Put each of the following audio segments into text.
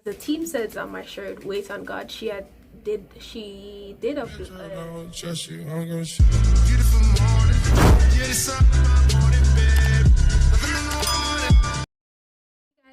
The team says on my shirt, "Wait on God." She did a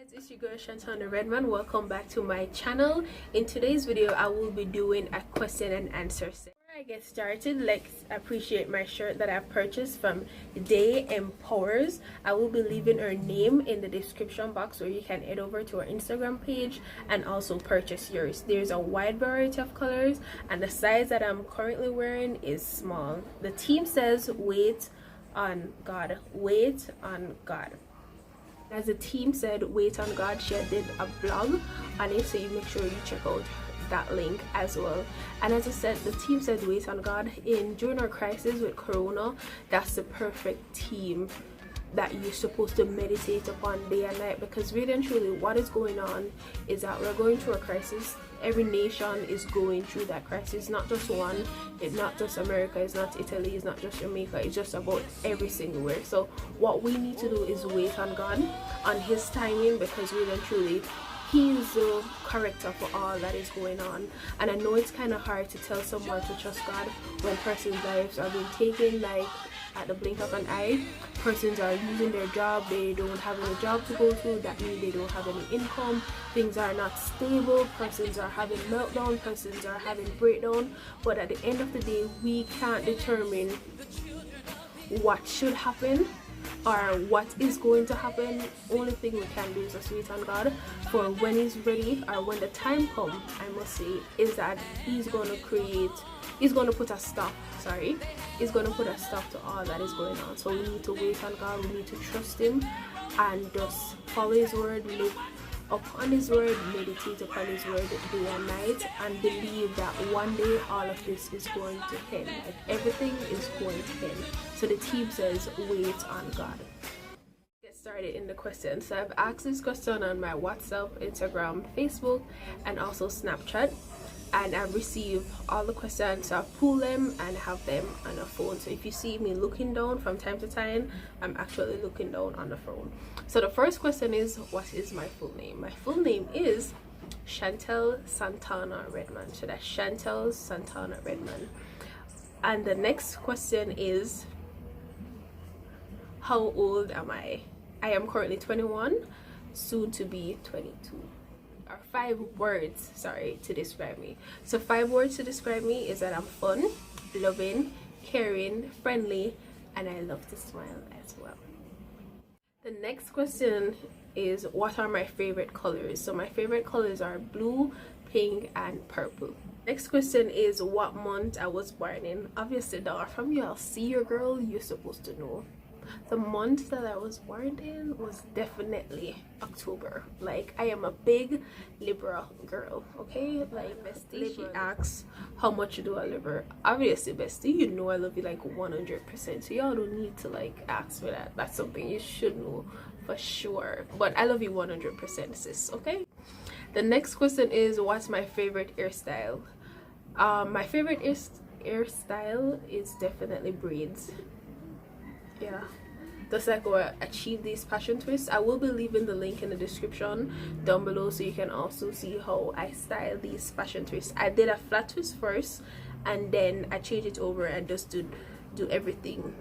it's your girl Shantana Redman. Welcome back to my channel. In today's video I will be doing a question and answer session. Before I get started, let's appreciate my shirt that I purchased from Day Empowers. I will be leaving her name in the description box where you can head over to our Instagram page and also purchase yours. There's a wide variety of colors and the size that I'm currently wearing is small. The team says wait on God. Wait on God. As the team said, wait on God, she did a blog on it, so you make sure you check out that link as well. And as I said, the team said wait on God. During our crisis with Corona, that's the perfect team that you're supposed to meditate upon day and night, because really and truly what is going on is that we're going through a crisis. Every nation is going through that crisis, not just one. It's not just America, it's not Italy, it's not just Jamaica, it's just about every single where. So what we need to do is wait on God, on his timing, because really and truly he is the corrector for all that is going on. And I know it's kind of hard to tell someone to trust God when person's lives are being taken like at the blink of an eye. Persons are losing their job, they don't have any job to go to, that means they don't have any income, things are not stable, persons are having meltdown, persons are having breakdown. But at the end of the day, we can't determine what should happen or what is going to happen. Only thing we can do is just wait on God for when he's ready, or when the time comes, I must say, is that he's going to put a stop to all that is going on. So we need to wait on God, we need to trust him and just follow his word, live upon his word, meditate upon his word day and night, and believe that one day all of this is going to end. Like everything is going to end. So the team says wait on God. Get started in the question. So I've asked this question on my WhatsApp, Instagram, Facebook, and also Snapchat, and I've received all the questions, so I pull them and have them on the phone. So if you see me looking down from time to time, I'm actually looking down on the phone. So the first question is, what is my full name? My full name is Shantana Redman. So that's Shantana Redman. And the next question is, how old am I? I am currently 21, soon to be 22. Or 5 words, sorry, to describe me. So 5 words to describe me is that I'm fun, loving, caring, friendly, and I love to smile as well. The next question is, what are my favorite colors? So my favorite colors are blue, pink, and purple. Next question is, what month I was born in? Obviously, now from you, I'll see your girl, you're supposed to know. The month that I was born in was definitely October. Like, I am a big Libra girl, okay? Like, bestie, she asks, how much do I love her? Obviously, bestie, you know I love you like 100%, so y'all don't need to like ask for that. That's something you should know for sure. But I love you 100%, sis, okay? The next question is, what's my favorite hairstyle? My favorite hairstyle is definitely braids. Yeah, just like I achieve these passion twists. I will be leaving the link in the description down below, so you can also see how I style these passion twists. I did a flat twist first, and then I changed it over and just do everything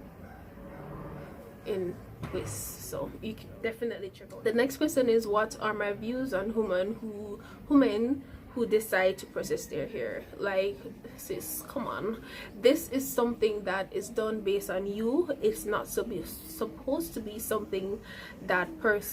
in twists. So you can definitely check out. The next question is, what are my views on women who decide to process their hair? Like, sis, come on, this is something that is done based on you. It's not supposed to be something that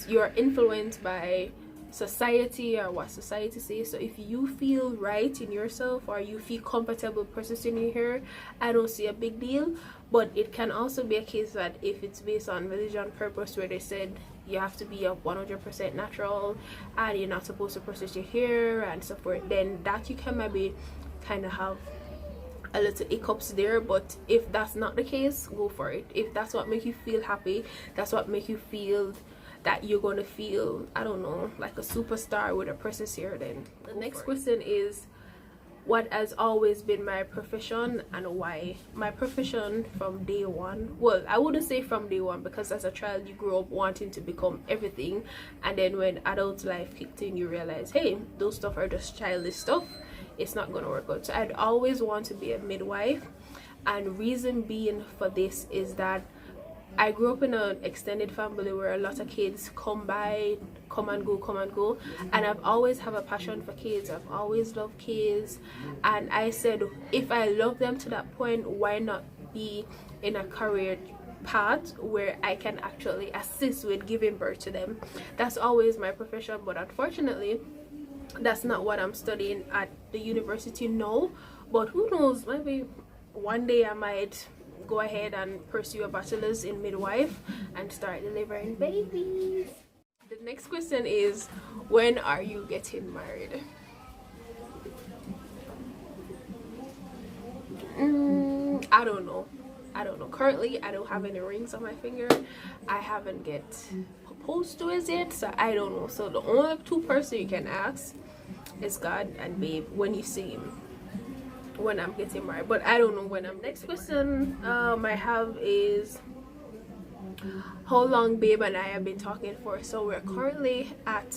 you're influenced by society or what society says. So if you feel right in yourself, or you feel comfortable processing your hair, I don't see a big deal. But it can also be a case that if it's based on religion purpose, where they said you have to be a 100% natural and you're not supposed to process your hair and so forth, then that you can maybe kind of have a little hiccups there. But if that's not the case, go for it. If that's what makes you feel happy, that's what makes you feel that you're gonna feel, I don't know, like a superstar with a processed hair, then the next question is, what has always been my profession and why. My profession from day one, well, I wouldn't say from day one, because as a child you grow up wanting to become everything, and then when adult life kicked in you realize, hey, those stuff are just childish stuff, it's not gonna work out. So I'd always want to be a midwife, and reason being for this is that I grew up in an extended family where a lot of kids come and go, and I've always have a passion for kids. I've always loved kids, and I said, if I love them to that point, why not be in a career path where I can actually assist with giving birth to them? That's always my profession, but unfortunately that's not what I'm studying at the university now. But who knows, maybe one day I might go ahead and pursue a bachelor's in midwife and start delivering babies. The next question is, when are you getting married? I don't know. Currently I don't have any rings on my finger. I haven't get proposed to as yet, so I don't know. So the only two person you can ask is God and babe when you see him, when I'm getting married. But I don't know when I'm. Next question I have is, how long babe and I have been talking for. So we're currently at,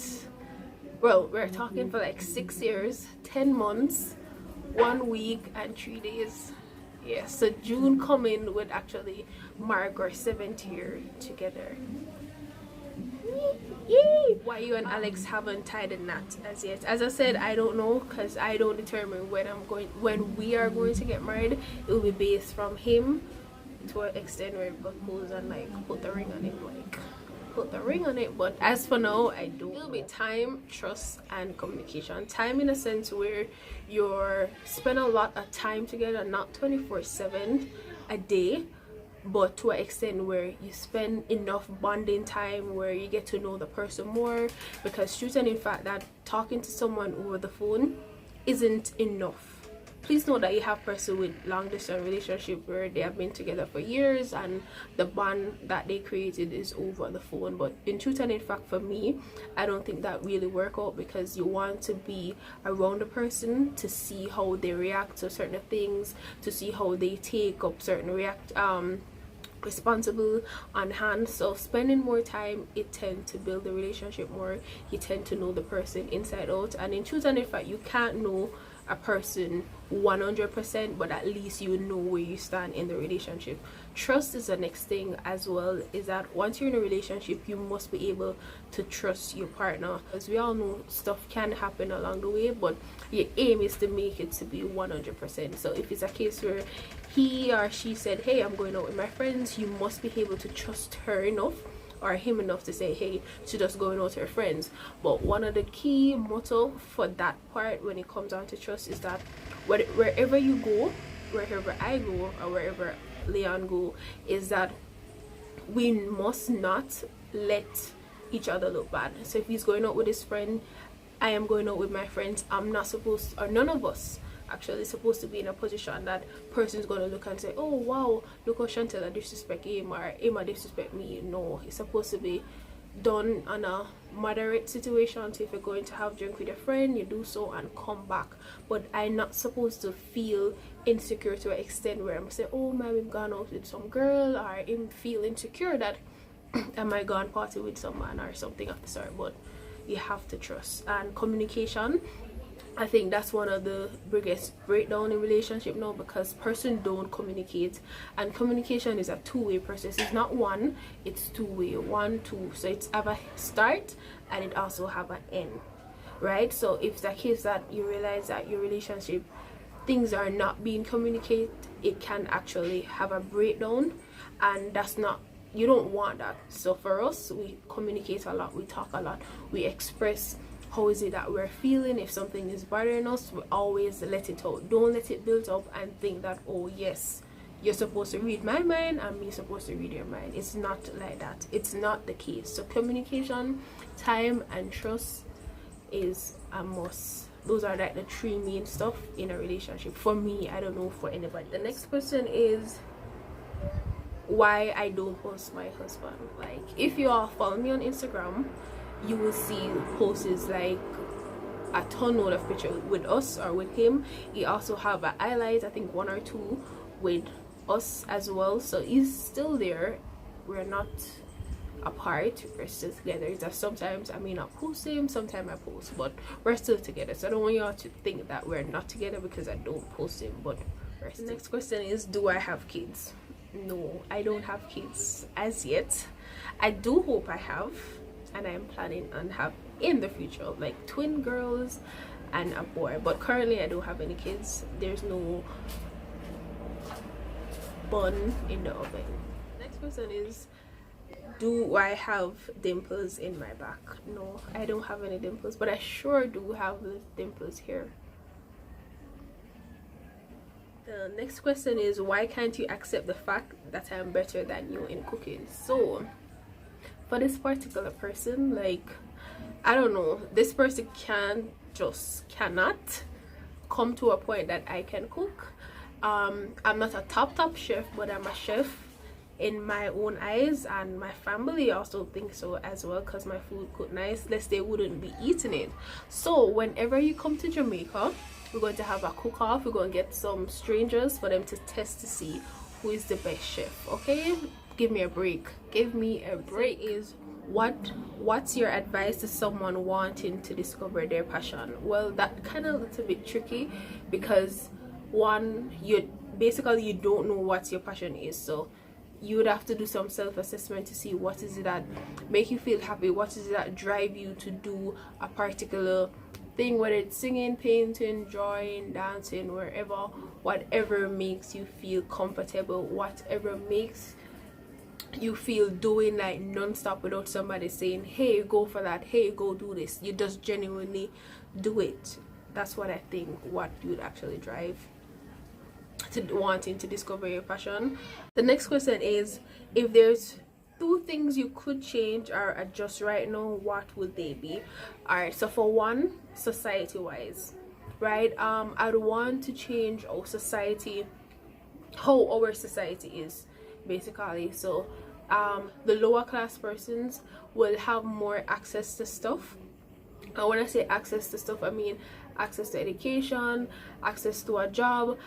well, we're talking for like 6 years, 10 months, 1 week and 3 days. Yeah, so June coming would actually mark our 7th year together. Yay! Why you and Alex haven't tied a knot as yet? As I said, I don't know, because I don't determine when we are going to get married. It will be based from him to an extent where we propose and like put the ring on it, but as for now, I do. It'll be time, trust and communication. Time in a sense where you're spend a lot of time together, not 24/7 a day, but to an extent where you spend enough bonding time where you get to know the person more. Because truth and in fact that talking to someone over the phone isn't enough. Please know that you have person with long distance relationship where they have been together for years and the bond that they created is over the phone. But in truth and in fact, for me, I don't think that really work out, because you want to be around the person to see how they react to certain things, to see how they take up certain responsible on hand. So spending more time, it tends to build the relationship more. You tend to know the person inside out, and in truth and in fact, you can't know a person 100%, but at least you know where you stand in the relationship. Trust is the next thing as well, is that once you're in a relationship, you must be able to trust your partner. As we all know, stuff can happen along the way, but your aim is to make it to be 100%. So if it's a case where he or she said, hey, I'm going out with my friends, you must be able to trust her enough or him enough to say, hey, she just going out with her friends. But one of the key motto for that part when it comes down to trust is that wherever you go, wherever I go, or wherever Leon go, is that we must not let each other look bad. So if he's going out with his friend, I am going out with my friends, I'm not supposed, or none of us actually supposed to be in a position that person's gonna look and say, oh wow, look how Shantana disrespect him or Emma disrespect me. No, it's supposed to be done on a moderate situation. So if you're going to have drink with a friend, you do so and come back. But I'm not supposed to feel insecure to an extent where I'm saying, oh man, we've gone out with some girl, or I'm feel insecure that I might go and party with someone or something of the sort. But you have to trust and communication. I think that's one of the biggest breakdown in relationship now, because person don't communicate, and communication is a two-way process. It's not one, it's two-way, 1 2. So it's have a start and it also have an end, right? So if the case that you realize that your relationship things are not being communicated, it can actually have a breakdown, and that's not, you don't want that. So for us, we communicate a lot, we talk a lot, we express how is it that we're feeling. If something is bothering us, we always let it out. Don't let it build up and think that, oh yes, you're supposed to read my mind and me supposed to read your mind. It's not like that. It's not the case. So communication, time and trust is a must. Those are like the 3 main stuff in a relationship for me. I don't know for anybody. The next question is why I don't post my husband. Like, if you all follow me on Instagram, you will see posts like a ton load of pictures with us or with him. He also have a highlight, I think 1 or 2 with us as well, so he's still there. We're not apart, we're still together. It's just sometimes I may not post him, sometimes I post, but we're still together. So I don't want y'all to think that we're not together because I don't post him, but we're still. Next question is, do I have kids? No, I don't have kids as yet. I do hope I have, and I'm planning on have in the future, like twin girls and a boy, but currently I don't have any kids. There's no bun in the oven. Next question is, do I have dimples in my back? No, I don't have any dimples, but I sure do have dimples here. The next question is, why can't you accept the fact that I'm better than you in cooking? So for this particular person, like, I don't know, this person cannot come to a point that I can cook. I'm not a top chef, but I'm a chef in my own eyes, and my family also think so as well, because my food cook nice, lest they wouldn't be eating it. So whenever you come to Jamaica, we're going to have a cook-off. We're going to get some strangers for them to test to see who is the best chef. Okay, give me a break, give me a break. Is what's your advice to someone wanting to discover their passion? Well, that kind of looks a bit tricky, because one, you don't know what your passion is, so you would have to do some self-assessment to see what is it that make you feel happy, what is it that drive you to do a particular thing, whether it's singing, painting, drawing, dancing, whatever makes you feel comfortable, whatever makes you feel doing like non-stop without somebody saying, hey, go for that, hey, go do this. You just genuinely do it. That's what I think what you'd actually drive to wanting to discover your passion. The next question is, if there's 2 things you could change or adjust right now, what would they be? All right, so for one, society wise, right, I'd want to change how our society is, basically. So the lower class persons will have more access to stuff. And when I say access to stuff, I mean access to education, access to a job,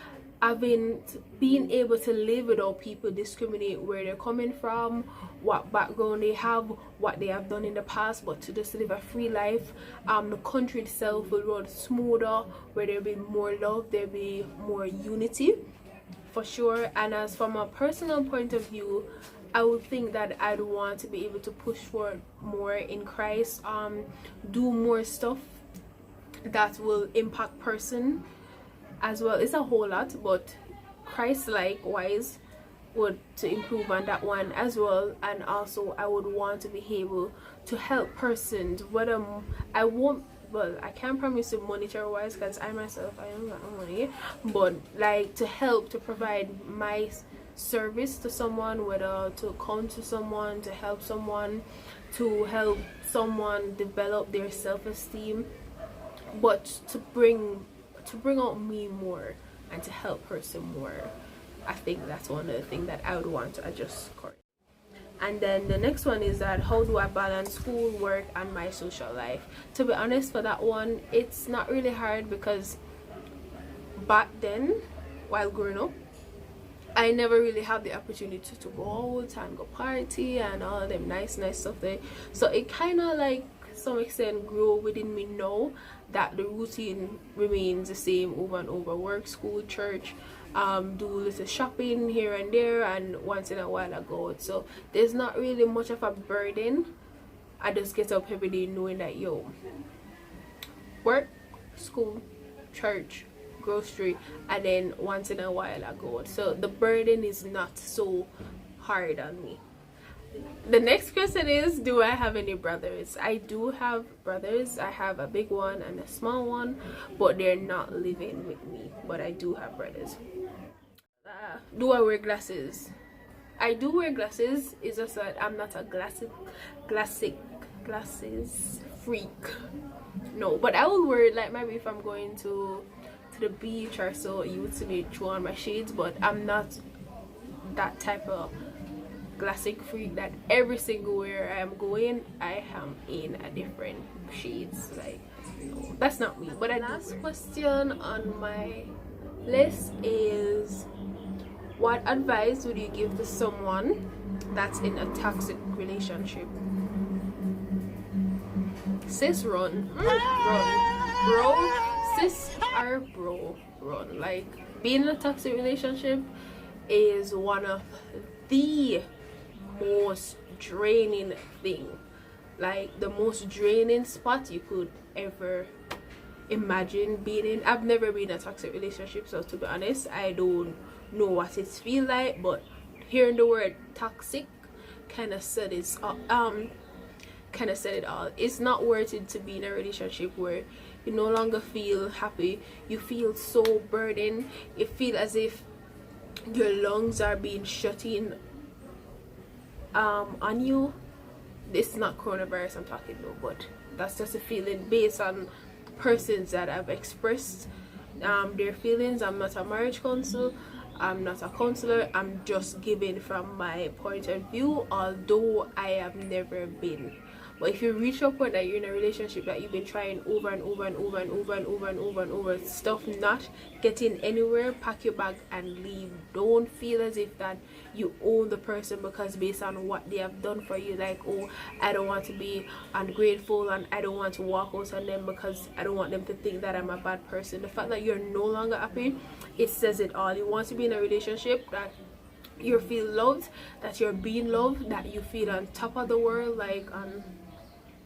being able to live without people discriminate where they're coming from, what background they have, what they have done in the past, but to just live a free life. The country itself will run smoother, where there'll be more love, there'll be more unity, for sure. And as from a personal point of view, I would think that I'd want to be able to push for more in Christ, do more stuff that will impact person as well. It's a whole lot, but Christ-like wise would to improve on that one as well. And also I would want to be able to help persons, whether I can't promise you monetary wise, because I myself, I don't got no money, but like to help to provide my service to someone, whether to come to someone, to help someone develop their self-esteem, but to bring out me more and to help person more. I think that's one of the things that I would want to adjust. And then the next one is that, how do I balance school, work, and my social life? To be honest, for that one, it's not really hard, because back then, while growing up, I never really had the opportunity to go out and go party and all of them nice stuff there. So it kind of like some extent grow within me now that the routine remains the same over and over: work, school, church, do little shopping here and there, and once in a while I go out. So there's not really much of a burden. I just get up every day knowing that, yo, work, school, church, grocery, and then once in a while I go out. So the burden is not so hard on me. The next question is, do I have any brothers? I do have brothers. I have a big one and a small one, but they're not living with me. But I do have brothers. Do I wear glasses? I do wear glasses. It's just that I'm not a glasses freak. No, but I will wear it, like maybe if I'm going to the beach or so, you would see me throw on my shades, but I'm not that type of classic freak that every single where I am going I am in a different shades. Like, no, that's not me. But the last question on my list is, what advice would you give to someone that's in a toxic relationship? Sis, run. Run. Bro, sis or bro, run. Like, being in a toxic relationship is one of the most draining thing, like the most draining spot you could ever imagine being in. I've never been in a toxic relationship, so to be honest, I don't know what it feels like, but hearing the word toxic kind of said it all. It's not worth it to be in a relationship where you no longer feel happy, you feel so burdened, you feel as if your lungs are being shut in on you. It's not coronavirus I'm talking about, but that's just a feeling based on persons that have expressed their feelings. I'm not a marriage counselor, I'm not a counselor, I'm just giving from my point of view, although I have never been. But if you reach a point that you're in a relationship that you've been trying over and over and over and over and over and over and over, stuff not getting anywhere, pack your bag and leave. Don't feel as if that you own the person because based on what they have done for you, like, oh, I don't want to be ungrateful and I don't want to walk out on them because I don't want them to think that I'm a bad person. The fact that you're no longer happy, it says it all. You want to be in a relationship that you feel loved, that you're being loved, that you feel on top of the world, like on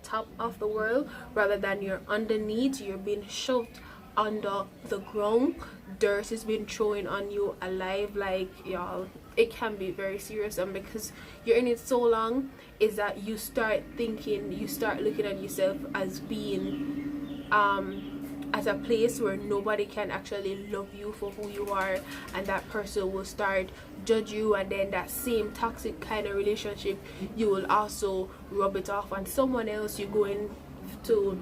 top of the world, rather than you're underneath, you're being shoved under the ground, dirt is being thrown on you alive. Like, y'all, it can be very serious, and because you're in it so long, is that you start thinking, you start looking at yourself as being at a place where nobody can actually love you for who you are, and that person will start judge you, and then that same toxic kind of relationship, you will also rub it off on someone else. You're going to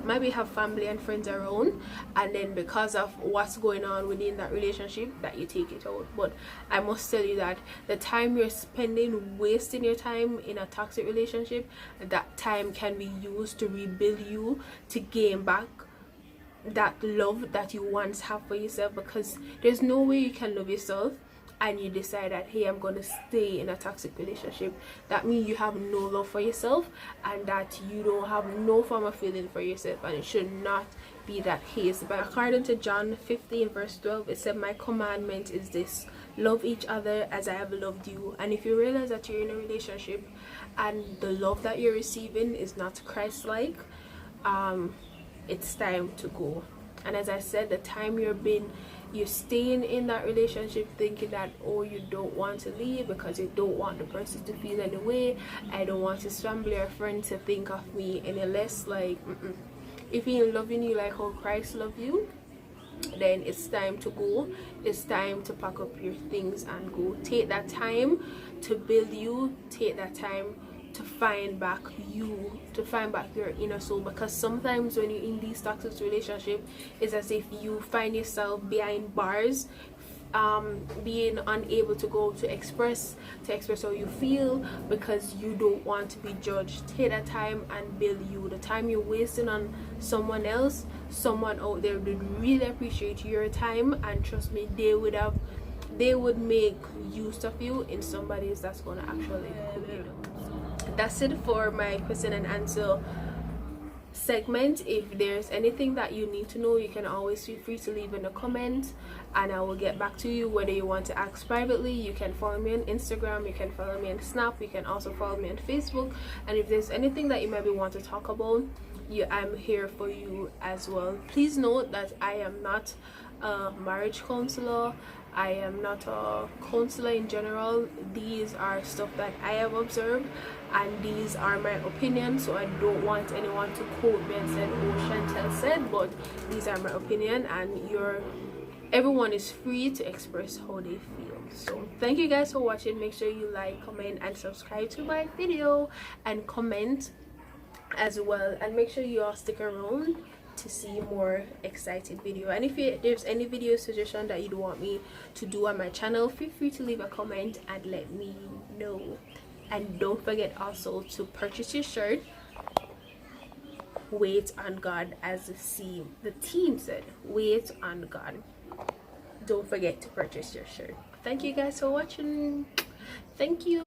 maybe have family and friends around, and then because of what's going on within that relationship, that you take it out. But I must tell you that the time you're spending wasting your time in a toxic relationship, that time can be used to rebuild you, to gain back that love that you once have for yourself, because there's no way you can love yourself and you decide that, hey, I'm gonna stay in a toxic relationship. That means you have no love for yourself, and that you don't have no form of feeling for yourself, and it should not be that case. But according to John 15 verse 12, it said, my commandment is this, love each other as I have loved you. And if you realize that you're in a relationship and the love that you're receiving is not Christ-like, it's time to go. And as I said, the time you're staying in that relationship thinking that, oh, you don't want to leave because you don't want the person to feel any way, I don't want his family or friends to think of me any less, like, if he ain't loving you like how Christ loved you, then it's time to go. It's time to pack up your things and go. Take that time to build you, take that time to find back you, to find back your inner soul, because sometimes when you're in these toxic relationships, it's as if you find yourself behind bars, being unable to go to express how you feel because you don't want to be judged. Take that time and build you. The time you're wasting on someone else, someone out there would really appreciate your time, and trust me, they would make use of you in somebody's that's gonna actually cook you. That's it for my question and answer segment. If there's anything that you need to know, you can always feel free to leave in a comment and I will get back to you. Whether you want to ask privately, you can follow me on Instagram, you can follow me on Snap, you can also follow me on Facebook. And if there's anything that you maybe want to talk about, I'm here for you as well. Please note that I am not a marriage counselor, I am not a counselor in general. These are stuff that I have observed and these are my opinions, so I don't want anyone to quote me and say, oh, Chantel said, but these are my opinion, and everyone is free to express how they feel. So thank you guys for watching. Make sure you like, comment and subscribe to my video, and comment as well, and make sure you all stick around to see more exciting video. And if there's any video suggestion that you'd want me to do on my channel, feel free to leave a comment and let me know. And don't forget also to purchase your shirt wait on God, as the team said, wait on God. Don't forget to purchase your shirt. Thank you guys for watching. Thank you.